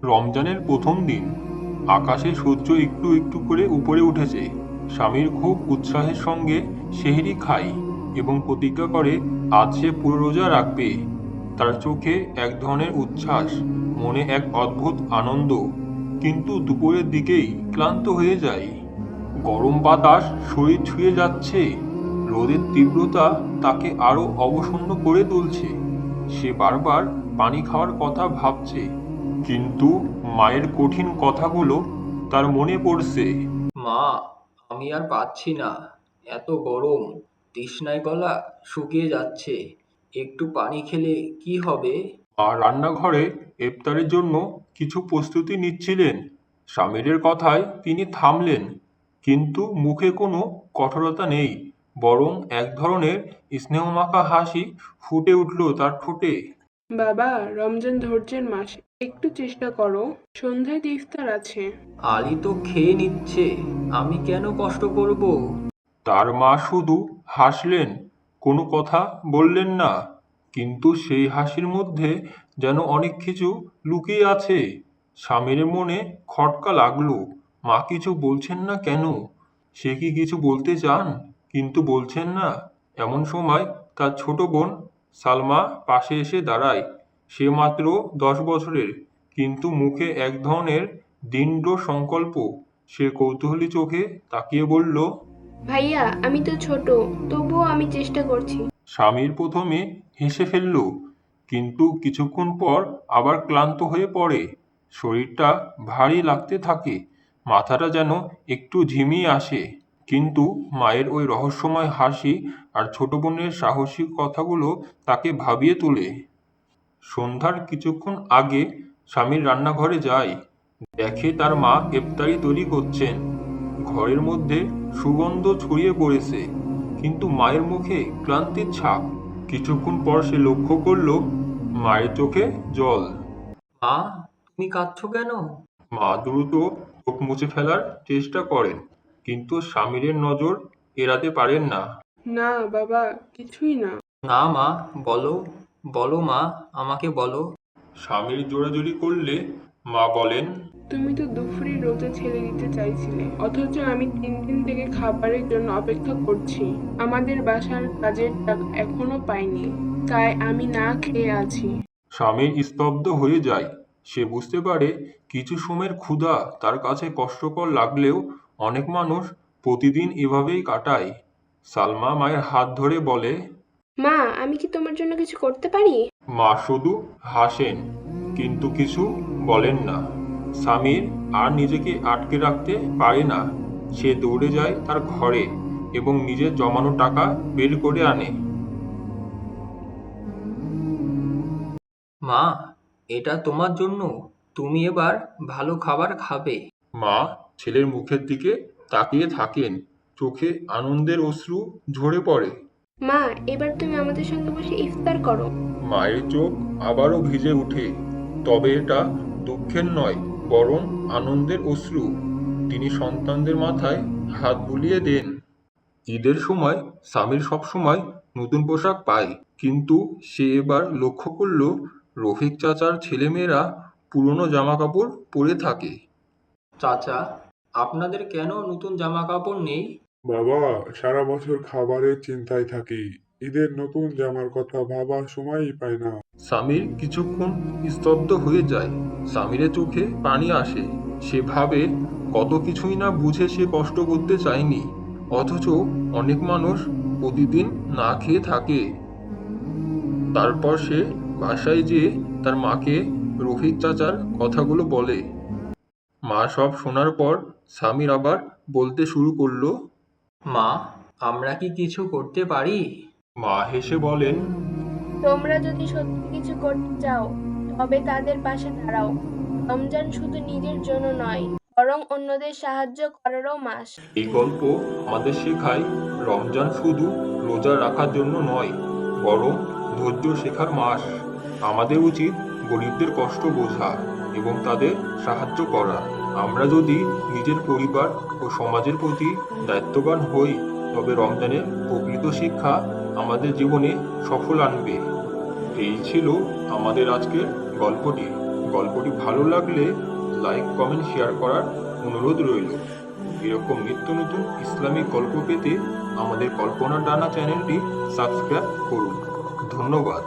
রমজানের প্রথম দিন। আকাশে সূর্য একটু একটু করে উপরে উঠেছে। স্বামীর খুব উৎসাহের সঙ্গে সেহরি খায় এবং প্রতিজ্ঞা করে আজ সে পুরো রোজা রাখবে। তার চোখে এক ধরনের উচ্ছ্বাস, মনে এক অদ্ভুত আনন্দ। কিন্তু দুপুরের দিকেই ক্লান্ত হয়ে যায়। গরম বাতাস শরীর ছুঁয়ে যাচ্ছে। রোদের তীব্রতা তাকে আরো অবসন্ন করে তুলছে। সে বারবার পানি খাওয়ার কথা ভাবছে, কিন্তু মায়ের কঠিন কথাগুলো তার মনে পড়ছে। মা, আমি আর পাচ্ছি না। এত গরম, তৃষ্ণায় গলা শুকিয়ে যাচ্ছে। একটু পানি খেলে কি হবে? আর রান্নাঘরে ইফতারের জন্য কিছু প্রস্তুতি নিচ্ছিলেন। স্বামীরের কথায় তিনি থামলেন, কিন্তু মুখে কোনো কঠোরতা নেই, বরং এক ধরনের স্নেহমাখা হাসি ফুটে উঠল তার ঠোঁটে। বাবা, রমজান ধৈর্যের মাস। একটু চেষ্টা করো। সন্ধ্যায় তো ইফতার আছে। আলী তো খেয়ে নিচ্ছে, আমি কেন কষ্ট করব? তার মা শুধু হাসলেন, কোনো কথা বললেন না। কিন্তু সেই হাসির মধ্যে যেন অনেক কিছু লুকিয়ে আছে। স্বামীর মনে খটকা লাগলো, মা কিছু বলছেন না কেন? সে কি কিছু বলতে চান কিন্তু বলছেন না? এমন সময় তার ছোট বোন সালমা পাশে এসে দাঁড়ায়। সে মাত্র 10 বছরের, কিন্তু মুখে এক ধরনের দৃঢ় সংকল্প। সে কৌতূহলী চোখে তাকিয়ে বলল। ভাইয়া, আমি তো ছোট, তবুও আমি চেষ্টা করছি। স্বামীর প্রথমে হেসে ফেলল, কিন্তু কিছুক্ষণ পর আবার ক্লান্ত হয়ে পড়ে। শরীরটা ভারী লাগতে থাকে, মাথাটা যেন একটু ঝিমিয়ে আসে। কিন্তু মায়ের ওই রহস্যময় হাসি আর ছোট বোনের সাহসী কথাগুলো তাকে ভাবিয়ে তোলে। সন্ধ্যার কিছুক্ষণ আগে স্বামীর রান্নাঘরে যায়। দেখে তার মা ইফতারি তৈরি করছেন। ঘরের মধ্যে সুগন্ধ ছড়িয়ে পড়েছে, কিন্তু মায়ের মুখে ক্লান্তির ছাপ। কিছুক্ষণ পর সে লক্ষ্য করল মায়ের চোখে জল। মা, তুমি কাঁদছো কেন? মা দ্রুত চোখ মুছে ফেলার চেষ্টা করেন, কিন্তু স্বামীরের নজর এড়াতে পারেন না। না বাবা, কিছুই না। না মা, বলো, বলো মা, আমাকে বলো। স্বামীর জোরাজুরি করলে মা বলেন। তুমি তো দুপুরে রোজা ছেড়ে দিতে চাইছিলে, অথচ আমি 3 দিন থেকে খাবারের জন্য অপেক্ষা করছি। আমাদের বাসার কাজের টাকা এখনো পাইনি, তাই আমি না খেয়ে আছি। স্বামী স্তব্ধ হয়ে যায়। সে বুঝতে পারে কিছু সময়ের ক্ষুধা তার কাছে কষ্টকর লাগলেও অনেক মানুষ প্রতিদিন এভাবেই কাটায়। সালমা মায়ের হাত ধরে বলে। মা, আমি কি তোমার জন্য কিছু করতে পারি? মা শুধু হাসেন, কিন্তু কিছু বলেন না। সামির আর নিজেকে আটকে রাখতে পারে না। সে দৌড়ে যায় তার ঘরে এবং নিজের জমানো টাকা বের করে আনে। মা, এটা তোমার জন্য। তুমি এবার ভালো খাবার খাবে। মা ছেলের মুখের দিকে তাকিয়ে থাকেন, চোখে আনন্দের অশ্রু ঝরে পড়ে। মা, এবার তুমি আমাদের সঙ্গে বসে ইফতার করো। মায়ের চোখ আবারও ভিজে ওঠে, তবে এটা দুঃখের নয়, বরং আনন্দের অশ্রু। তিনি সন্তানদের মাথায় হাত বুলিয়ে দেন। ঈদের সময় সামির সবসময় নতুন পোশাক পায়, কিন্তু সে এবার লক্ষ্য করল রফিক চাচার ছেলেমেয়েরা পুরনো জামা কাপড় পরে থাকে। চাচা, আপনাদের কেন নতুন জামা কাপড় নেই? বাবা, সারা বছর খাবারের চিন্তায় থাকি। ঈদের নতুন জামার কথা ভাবার সময়ই পাই না। সামির কিছুক্ষণ স্তব্ধ হয়ে যায়। সামিরের চোখে পানি আসে। সে ভাবে কত কিছুই না বুঝে সে কষ্ট করতে চায়নি, অথচ অনেক মানুষ প্রতিদিন না খেয়ে থাকে। তারপর সে বাসায় যেয়ে তার মাকে রফিক চাচার কথাগুলো বলে। মা সব শোনার পর সামির আবার বলতে শুরু করলো। মা, আমরা কি কিছু করতে পারি? মা হেসে বলেন। তোমরা যদি সত্যি কিছু করতে চাও, তবে তাদের পাশে দাঁড়াও। রমজান শুধু নিজের জন্য নয়, বরং অন্যদের সাহায্য করারও মাস। এই গল্প আমাদের শেখায় রমজান শুধু রোজা রাখার জন্য নয়, বরং ধৈর্য শেখার মাস। আমাদের উচিত গরিবদের কষ্ট বোঝা এবং তাদের সাহায্য করা। আমরা যদি নিজের পরিবার ও সমাজের প্রতি দায়িত্ববান হই, তবে রমজানের প্রকৃত শিক্ষা আমাদের জীবনে সফল আনবে। এই ছিল আমাদের আজকের গল্পটি। গল্পটি ভালো লাগলে লাইক কমেন্ট শেয়ার করার অনুরোধ রইল। এরকম নিত্য নতুন ইসলামিক গল্প পেতে আমাদের কল্পনার ডানা চ্যানেলটি সাবস্ক্রাইব করুন। ধন্যবাদ।